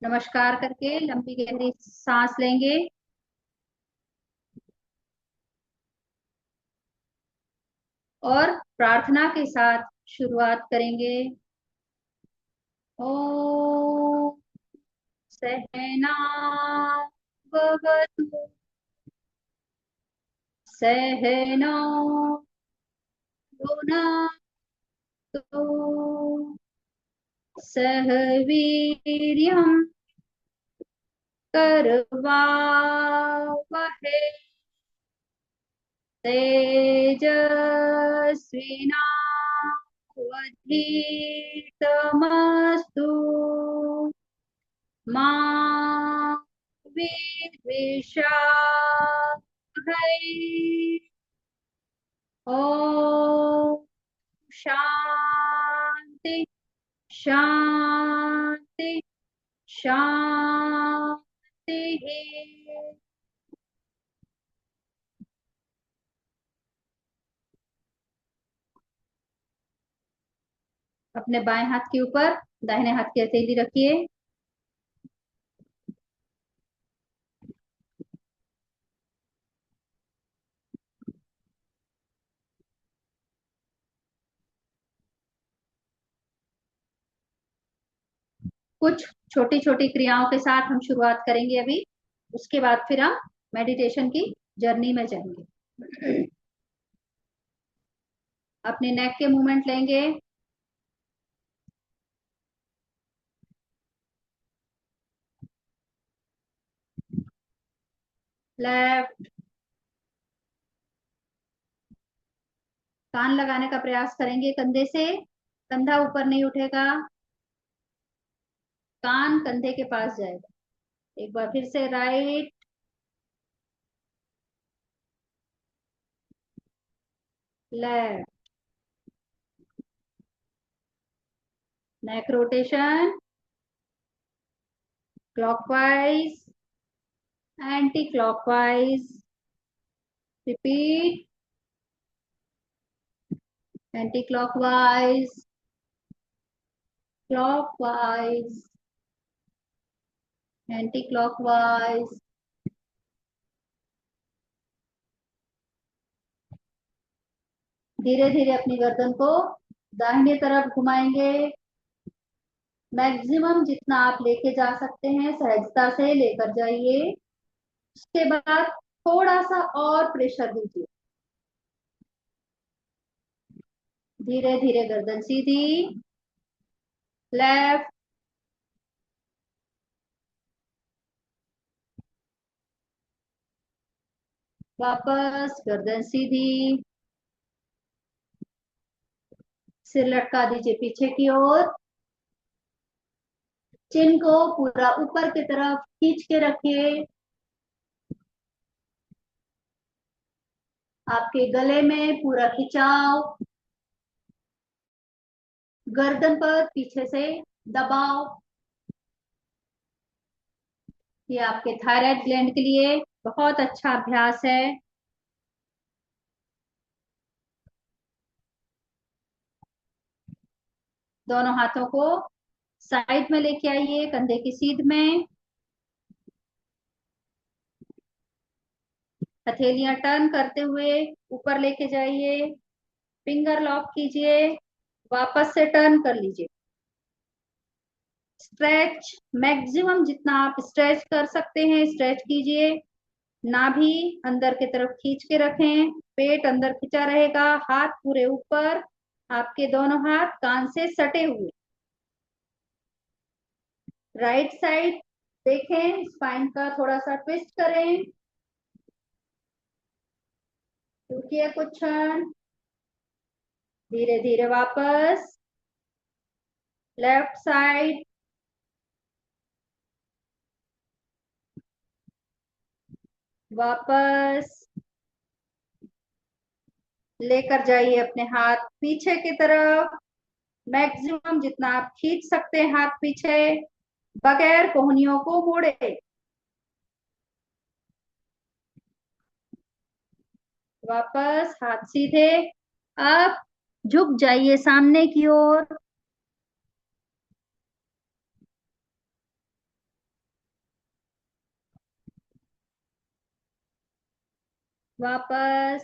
नमस्कार करके लंबी गहरी सांस लेंगे और प्रार्थना के साथ शुरुआत करेंगे। ओ सहना भवतु सहनो भुनक्तु सह वीर्यं करवावहै तेजस्विनावधीतमस्तु मा विद्विषावहै। ओम शांति शांति शांति। अपने बाएं हाथ के ऊपर दाहिने हाथ की हथेली रखिए। कुछ छोटी छोटी क्रियाओं के साथ हम शुरुआत करेंगे अभी। उसके बाद फिर हम मेडिटेशन की जर्नी में जाएंगे। अपने नेक के मूवमेंट लेंगे। लेफ्ट। कान लगाने का प्रयास करेंगे कंधे से। कंधा ऊपर नहीं उठेगा, कान कंधे के पास जाएगा। एक बार फिर से right. Left. Neck rotation clockwise anti clockwise. Repeat. Anti clockwise clockwise anti clockwise. धीरे धीरे अपनी गर्दन को दाहिने तरफ घुमाएंगे। मैक्सिमम जितना आप लेके जा सकते हैं सहजता से लेकर जाइए। उसके बाद थोड़ा सा और प्रेशर दीजिए। धीरे धीरे गर्दन सीधी। लेफ्ट। वापस गर्दन सीधी। सिर लटका दीजिए पीछे की ओर। चिन को पूरा ऊपर की तरफ खींच के रखिए। आपके गले में पूरा खिंचाव। गर्दन पर पीछे से दबाव। ये आपके थायराइड ग्लैंड के लिए बहुत अच्छा अभ्यास है। दोनों हाथों को साइड में लेके आइए, कंधे की सीध में। हथेलियां टर्न करते हुए ऊपर लेके जाइए। फिंगर लॉक कीजिए। वापस से टर्न कर लीजिए। स्ट्रेच मैक्सिमम जितना आप स्ट्रेच कर सकते हैं स्ट्रेच कीजिए। नाभि अंदर की तरफ खींच के रखें। पेट अंदर खिंचा रहेगा, हाथ पूरे ऊपर। आपके दोनों हाथ कान से सटे हुए। राइट साइड देखें, स्पाइन का थोड़ा सा ट्विस्ट करें। रुकिए कुछ क्षण। धीरे धीरे वापस। Left side. वापस लेकर जाइए अपने हाथ पीछे की तरफ। मैक्सिमम जितना आप खींच सकते हैं हाथ पीछे, बगैर कोहनियों को मोड़े। वापस हाथ सीधे। अब झुक जाइए सामने की ओर। वापस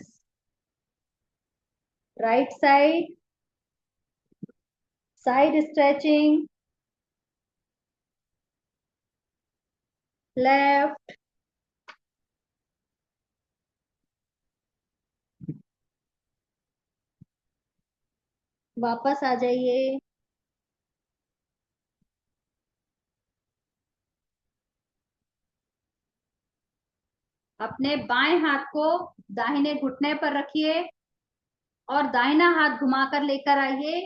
right side, side stretching, left, वापस आ जाइए। अपने बाएं हाथ को दाहिने घुटने पर रखिए और दाहिना हाथ घुमाकर लेकर आइए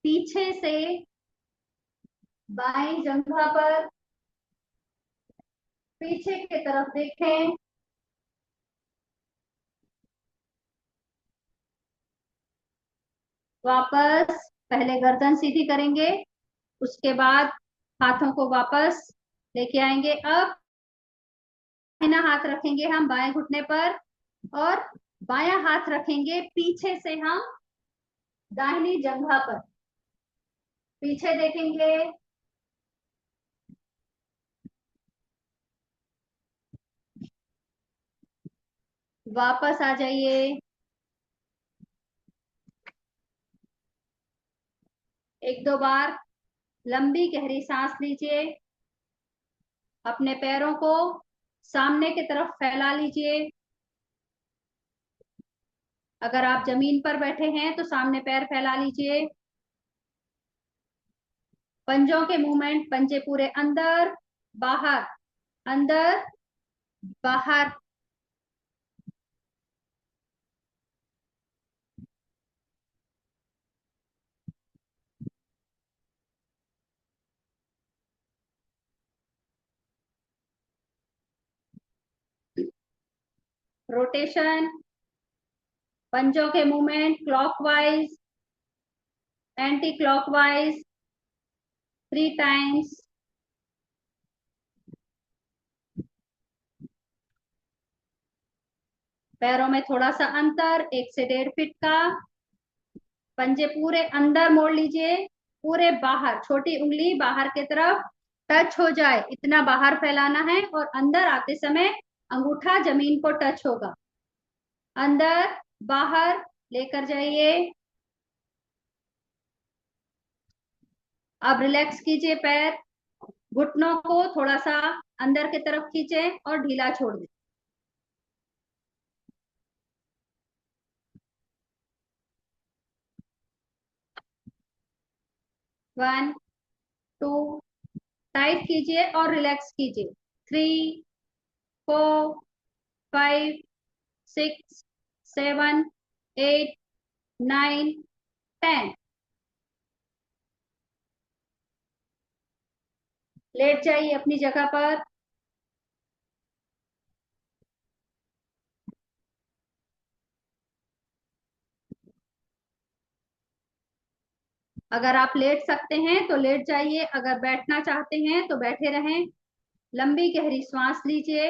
पीछे से बाएं जंघा पर, पीछे की तरफ देखें। वापस पहले गर्दन सीधी करेंगे, उसके बाद हाथों को वापस लेके आएंगे। अब दाहिना हाथ रखेंगे हम बाएं घुटने पर और बायां हाथ रखेंगे पीछे से हम दाहिनी जंघा पर, पीछे देखेंगे। वापस आ जाइए। एक दो बार लंबी गहरी सांस लीजिए। अपने पैरों को सामने की तरफ फैला लीजिए। अगर आप जमीन पर बैठे हैं तो सामने पैर फैला लीजिए। पंजों के मूवमेंट, पंजे पूरे अंदर बाहर, अंदर बाहर। रोटेशन, पंजों के movement clockwise, anti clockwise 3 times. पैरों में थोड़ा सा अंतर, 1 से 1.5 फीट का। पंजे पूरे अंदर मोड़ लीजिए, पूरे बाहर, छोटी उंगली बाहर की तरफ टच हो जाए इतना बाहर फैलाना है और अंदर आते समय अंगूठा जमीन को टच होगा। अंदर बाहर लेकर जाइए। अब रिलैक्स कीजिए पैर, घुटनों को थोड़ा सा अंदर की तरफ खींचे और ढीला छोड़ दें। 1 2, टाइट कीजिए और रिलैक्स कीजिए। 3 4 5 6 7 8 9 10। लेट जाइए अपनी जगह पर। अगर आप लेट सकते हैं तो लेट जाइए, अगर बैठना चाहते हैं तो बैठे रहें। लंबी गहरी सांस लीजिए,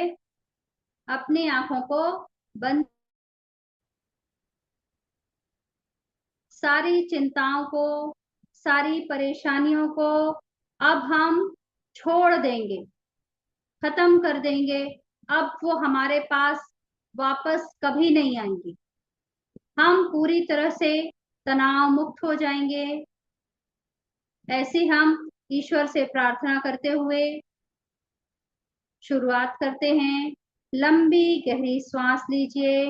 अपनी आंखों को बंद। सारी चिंताओं को, सारी परेशानियों को अब हम छोड़ देंगे, खत्म कर देंगे। अब वो हमारे पास वापस कभी नहीं आएंगी। हम पूरी तरह से तनाव मुक्त हो जाएंगे। ऐसी हम ईश्वर से प्रार्थना करते हुए शुरुआत करते हैं। लंबी गहरी सांस लीजिए।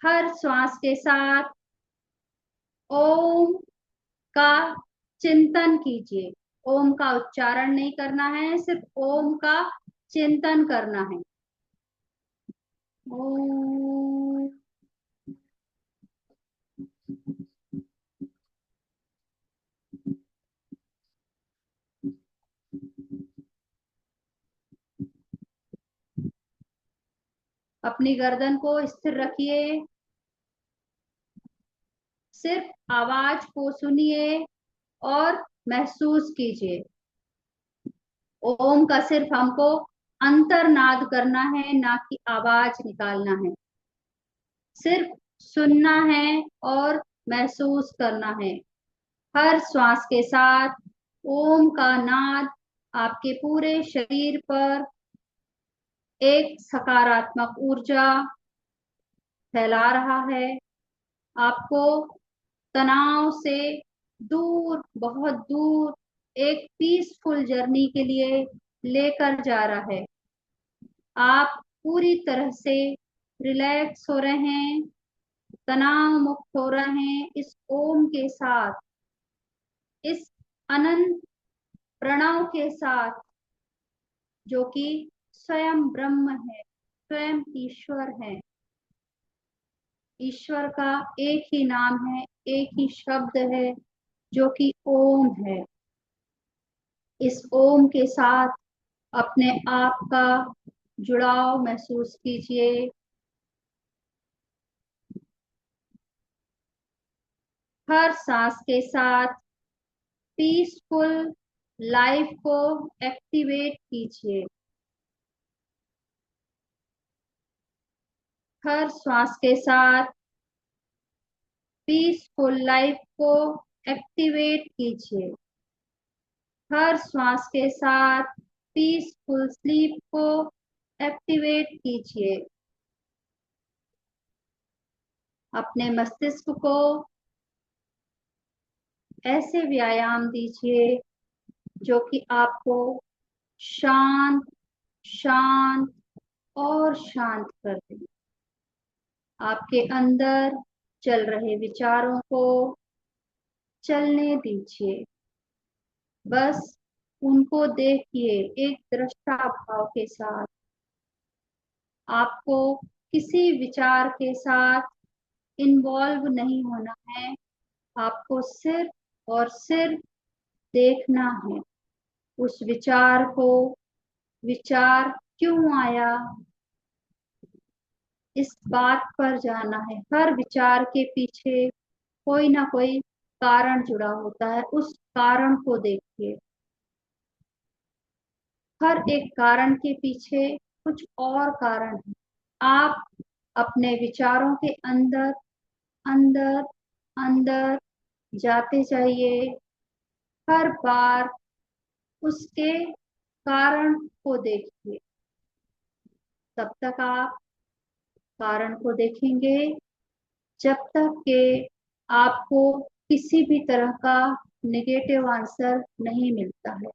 हर श्वास के साथ ओम का चिंतन कीजिए। ओम का उच्चारण नहीं करना है, सिर्फ ओम का चिंतन करना है। ओम। अपनी गर्दन को स्थिर रखिए, सिर्फ आवाज को सुनिए और महसूस कीजिए। ओम का सिर्फ हमको अंतर्नाद करना है, ना कि आवाज निकालना है। सिर्फ सुनना है और महसूस करना है। हर श्वास के साथ ओम का नाद आपके पूरे शरीर पर एक सकारात्मक ऊर्जा फैला रहा है, आपको तनाव से दूर, बहुत दूर, एक पीसफुल जर्नी के लिए लेकर जा रहा है। आप पूरी तरह से रिलैक्स हो रहे हैं, तनाव मुक्त हो रहे हैं इस ओम के साथ, इस अनंत प्रणव के साथ, जो कि स्वयं ब्रह्म है, स्वयं ईश्वर है। ईश्वर का एक ही नाम है, एक ही शब्द है, जो कि ओम है। इस ओम के साथ अपने आप का जुड़ाव महसूस कीजिए। हर सांस के साथ पीसफुल लाइफ को एक्टिवेट कीजिए। हर श्वास के साथ पीसफुल लाइफ को एक्टिवेट कीजिए। हर श्वास के साथ पीसफुल स्लीप को एक्टिवेट कीजिए। अपने मस्तिष्क को ऐसे व्यायाम दीजिए जो कि आपको शांत, शांत और शांत कर दे। आपके अंदर चल रहे विचारों को चलने दीजिए, बस उनको देखिए एक दृष्टा भाव के साथ। आपको किसी विचार के साथ इन्वॉल्व नहीं होना है, आपको सिर्फ और सिर्फ देखना है उस विचार को, विचार क्यों आया, इस बात पर जाना है। हर विचार के पीछे कोई ना कोई कारण जुड़ा होता है, उस कारण को देखिए। हर एक कारण के पीछे कुछ और कारण है। आप अपने विचारों के अंदर अंदर अंदर जाते जाइए, हर बार उसके कारण को देखिए। तब तक आप कारण को देखेंगे जब तक कि आपको किसी भी तरह का नेगेटिव आंसर नहीं मिलता है।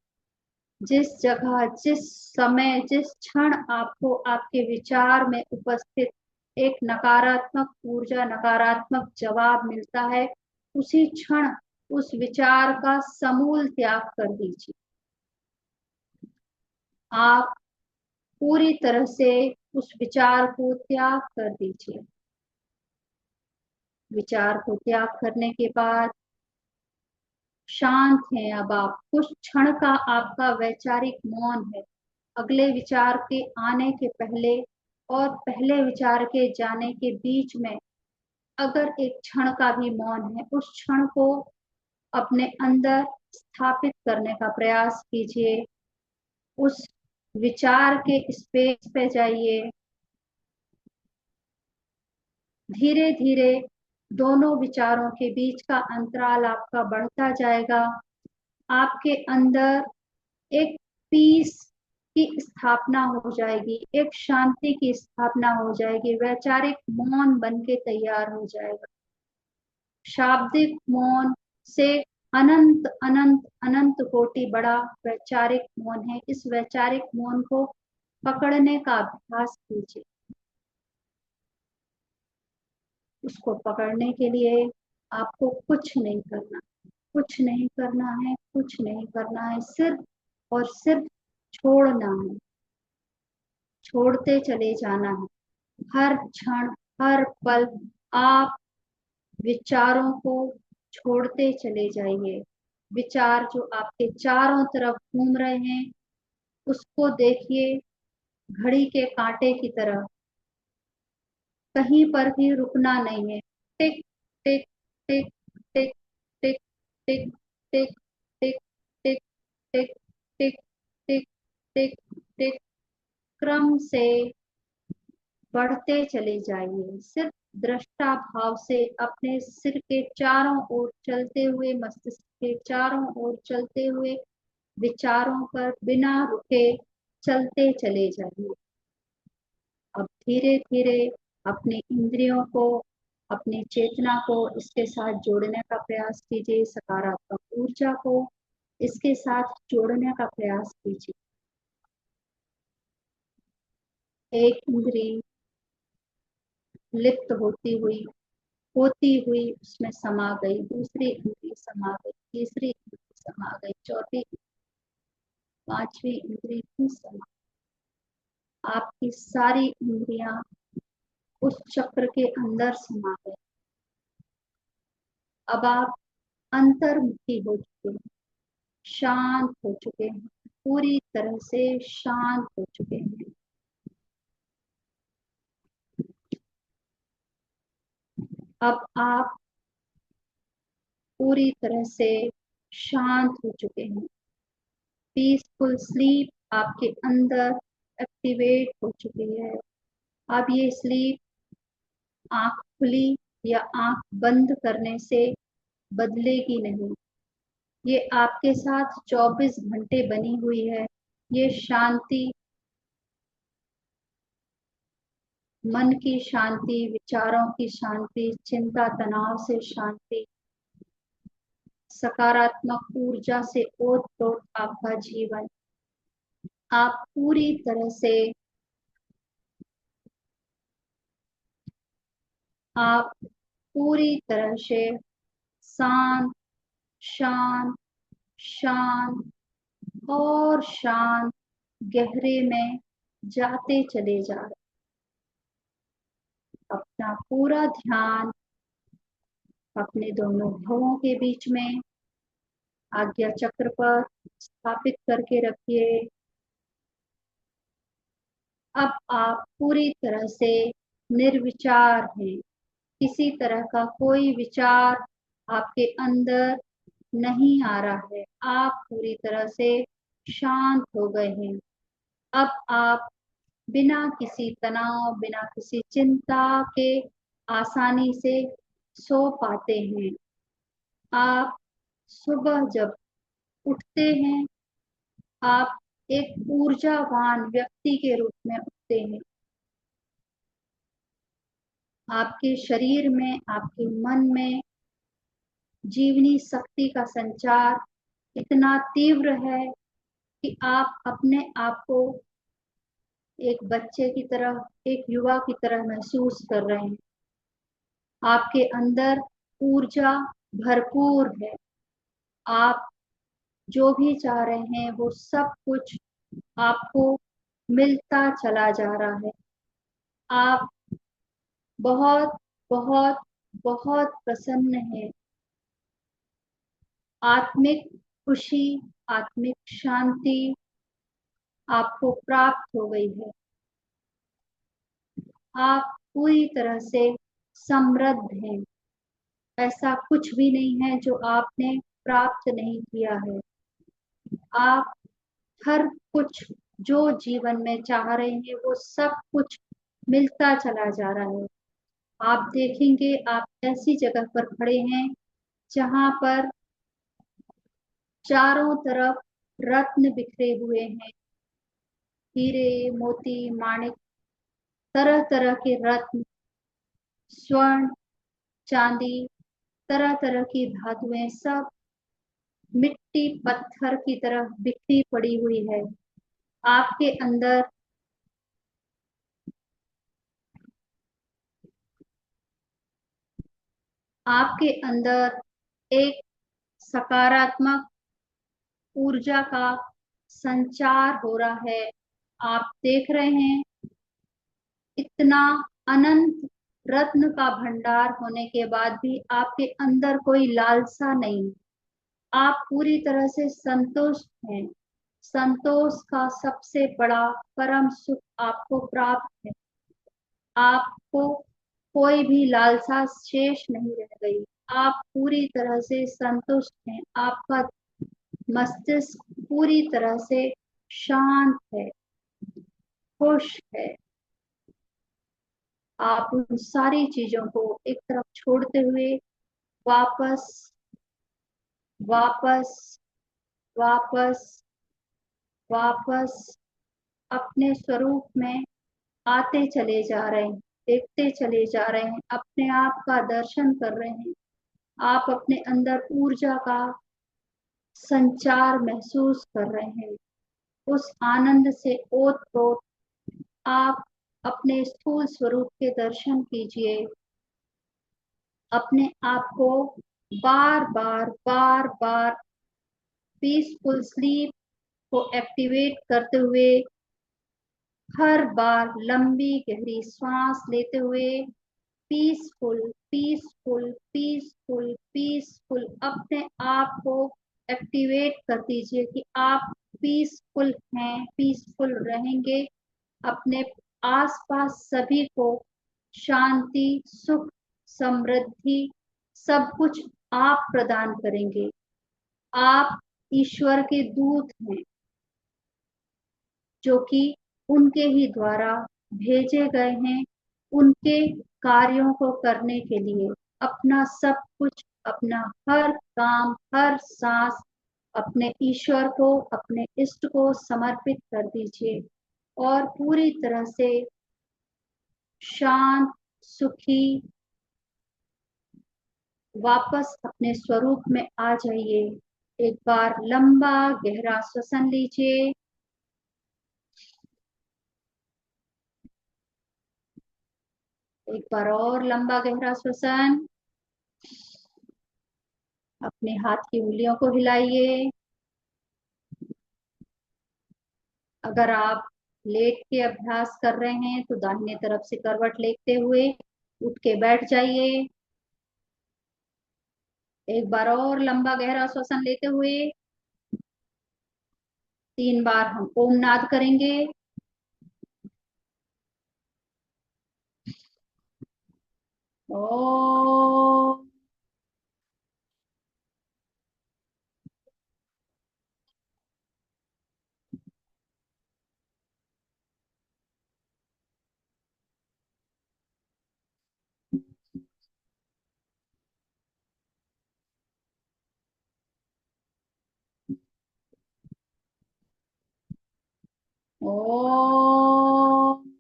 जिस जगह, जिस समय, जिस क्षण आपको आपके विचार में उपस्थित एक नकारात्मक ऊर्जा, नकारात्मक जवाब मिलता है, उसी क्षण उस विचार का समूल त्याग कर दीजिए। आप पूरी तरह से उस विचार को त्याग कर दीजिए। विचार को त्याग करने के बाद शांत हैं अब आप। कुछ क्षण का आपका वैचारिक मौन है। अगले विचार के आने के पहले और पहले विचार के जाने के बीच में अगर एक क्षण का भी मौन है, उस क्षण को अपने अंदर स्थापित करने का प्रयास कीजिए। उस विचार के स्पेस पे जाइए। धीरे धीरे दोनों विचारों के बीच का अंतराल आपका बढ़ता जाएगा। आपके अंदर एक पीस की स्थापना हो जाएगी, एक शांति की स्थापना हो जाएगी, वैचारिक मौन बन के तैयार हो जाएगा। शाब्दिक मौन से अनंत अनंत अनंत कोटि बड़ा वैचारिक मौन है। इस वैचारिक मौन को पकड़ने का अभ्यास कीजिए। उसको पकड़ने के लिए आपको कुछ नहीं करना, कुछ नहीं करना है, कुछ नहीं करना है, सिर्फ और सिर्फ छोड़ना है, छोड़ते चले जाना है। हर क्षण, हर पल आप विचारों को छोड़ते चले जाइए। विचार जो आपके चारों तरफ घूम रहे हैं, उसको देखिए घड़ी के कांटे की तरह, कहीं पर भी रुकना नहीं है। टिक टिक टिक टिक टिक टिक टिक टिक टिक टिक टिक टिक टिक टिक क्रम से बढ़ते चले जाइए। सिर्फ दृष्टा भाव से अपने सिर के चारों ओर चलते हुए, मस्तिष्क के चारों ओर चलते हुए विचारों पर बिना रुके चलते चले जाइए। अब धीरे धीरे अपनी इंद्रियों को, अपनी चेतना को इसके साथ जोड़ने का प्रयास कीजिए, सकारात्मक ऊर्जा को इसके साथ जोड़ने का प्रयास कीजिए। एक इंद्री लिप्त होती हुई उसमें समा गई, दूसरी इंद्री समा गई, तीसरी इंद्री समा गई, चौथी, पांचवी इंद्री भी समा। आपकी सारी इंद्रियां उस चक्र के अंदर समा गई। अब आप अंतर्मुखी हो चुके हैं, शांत हो चुके हैं, पूरी तरह से शांत हो चुके हैं। अब आप पूरी तरह से शांत हो चुके हैं। पीसफुल स्लीप आपके अंदर एक्टिवेट हो चुकी है। अब ये स्लीप आंख खुली या आंख बंद करने से बदलेगी नहीं। ये आपके साथ 24 घंटे बनी हुई है। ये शांति, मन की शांति, विचारों की शांति, चिंता तनाव से शांति, सकारात्मक ऊर्जा से ओत-प्रोत आपका जीवन। आप पूरी तरह से, आप पूरी तरह से शांत, शांत, शांत और शांत गहरे में जाते चले जा रहे। अपना पूरा ध्यान अपने दोनों भवों के बीच में आज्ञा चक्र पर स्थापित करके रखिए। अब आप पूरी तरह से निर्विचार हैं। किसी तरह का कोई विचार आपके अंदर नहीं आ रहा है। आप पूरी तरह से शांत हो गए हैं। अब आप बिना किसी तनाव, बिना किसी चिंता के आसानी से सो पाते हैं। आप सुबह जब उठते हैं, आप एक ऊर्जावान व्यक्ति के रूप में उठते हैं। आपके शरीर में, आपके मन में जीवनी शक्ति का संचार इतना तीव्र है कि आप अपने आप को एक बच्चे की तरह, एक युवा की तरह महसूस कर रहे हैं। आपके अंदर ऊर्जा भरपूर है। आप जो भी चाह रहे हैं वो सब कुछ आपको मिलता चला जा रहा है। आप बहुत बहुत बहुत प्रसन्न हैं। आत्मिक खुशी, आत्मिक शांति आपको प्राप्त हो गई है। आप पूरी तरह से समृद्ध हैं। ऐसा कुछ भी नहीं है जो आपने प्राप्त नहीं किया है। आप हर कुछ जो जीवन में चाह रहे हैं वो सब कुछ मिलता चला जा रहा है। आप देखेंगे, आप ऐसी जगह पर खड़े हैं जहां पर चारों तरफ रत्न बिखरे हुए हैं। हीरे, मोती, माणिक, तरह तरह के रत्न, स्वर्ण, चांदी, तरह तरह की धातुएं सब मिट्टी पत्थर की तरह बिखरी पड़ी हुई है। आपके अंदर आपके अंदर एक सकारात्मक ऊर्जा का संचार हो रहा है। आप देख रहे हैं, इतना अनंत रत्न का भंडार होने के बाद भी आपके अंदर कोई लालसा नहीं। आप पूरी तरह से संतुष्ट हैं। संतोष का सबसे बड़ा परम सुख आपको प्राप्त है। आपको कोई भी लालसा शेष नहीं रह गई। आप पूरी तरह से संतुष्ट हैं। आपका मस्तिष्क पूरी तरह से शांत है, खुश है। आप उन सारी चीजों को एक तरफ छोड़ते हुए वापस वापस वापस वापस अपने स्वरूप में आते चले जा रहे हैं, देखते चले जा रहे हैं, अपने आप का दर्शन कर रहे हैं। आप अपने अंदर ऊर्जा का संचार महसूस कर रहे हैं। उस आनंद से ओत-प्रोत आप अपने स्थूल स्वरूप के दर्शन कीजिए। अपने आप को बार बार बार बार पीसफुल स्लीप को एक्टिवेट करते हुए, हर बार लंबी गहरी श्वास लेते हुए पीसफुल पीसफुल पीसफुल पीसफुल अपने आप को एक्टिवेट कर दीजिए कि आप पीसफुल हैं, पीसफुल रहेंगे। अपने आसपास सभी को शांति, सुख, समृद्धि सब कुछ आप प्रदान करेंगे। आप ईश्वर के दूत हैं, जो कि उनके ही द्वारा भेजे गए हैं, उनके कार्यों को करने के लिए। अपना सब कुछ, अपना हर काम, हर सांस अपने ईश्वर को, अपने इष्ट को समर्पित कर दीजिए और पूरी तरह से शांत, सुखी वापस अपने स्वरूप में आ जाइए। एक बार लंबा गहरा श्वसन लीजिए। एक बार और लंबा गहरा श्वसन। अपने हाथ की उंगलियों को हिलाइए। अगर आप लेट के अभ्यास कर रहे हैं तो दाहिने तरफ से करवट लेते हुए उठ के बैठ जाइए। एक बार और लंबा गहरा श्वसन लेते हुए 3 बार हम ओम नाद करेंगे। ओम। ओम।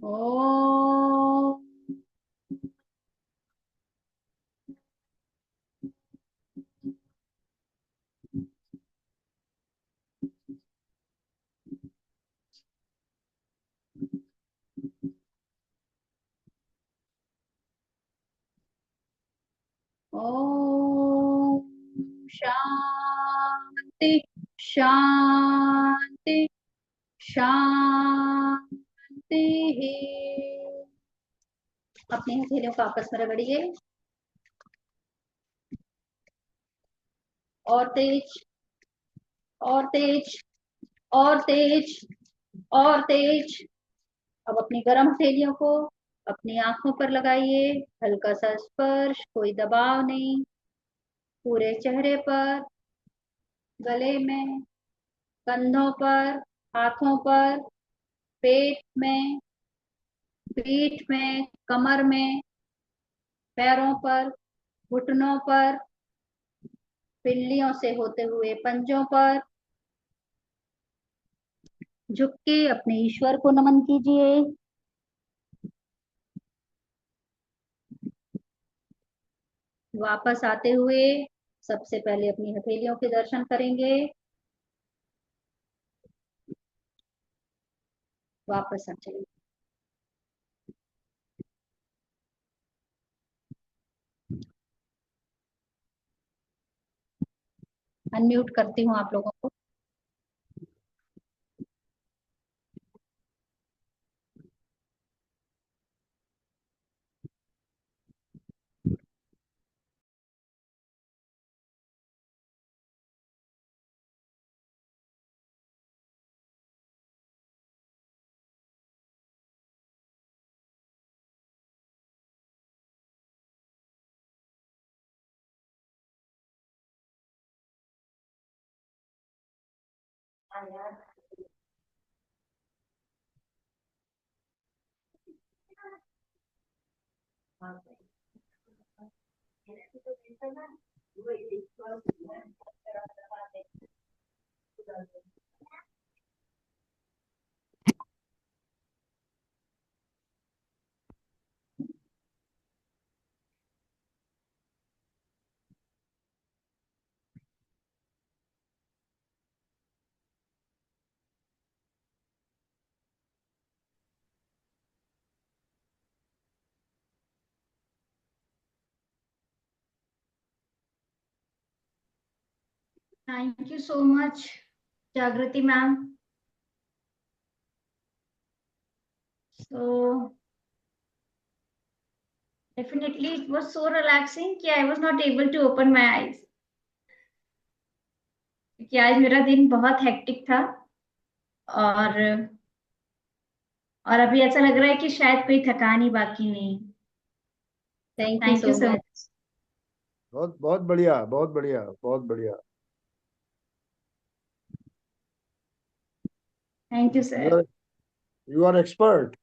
ओम। ओम। शांति शांति शांति। अपनी हथेलियों को आपस में रगड़िए और तेज और तेज और तेज और तेज। अब अपनी गर्म हथेलियों को अपनी आंखों पर लगाइए। हल्का सा स्पर्श, कोई दबाव नहीं। पूरे चेहरे पर, गले में, कंधों पर, हाथों पर, पेट में, पीठ में, कमर में, पैरों पर, घुटनों पर, पिल्लियों से होते हुए पंजों पर। झुक के अपने ईश्वर को नमन कीजिए। वापस आते हुए सबसे पहले अपनी हथेलियों के दर्शन करेंगे। वापस आ जाइए। अनम्यूट करती हूँ आप लोगों को। Thank you so much, Jagrati ma'am. So definitely it was so relaxing कि I was not able to open my eyes. क्योंकि आज मेरा दिन बहुत हेक्टिक था और अभी ऐसा लग रहा है कि शायद कोई थकान ही बाकी नहीं। Thank you thank you so so much. Much. बहुत बहुत बढ़िया, बहुत बढ़िया, बहुत बढ़िया। Thank you You sir. are you are expert.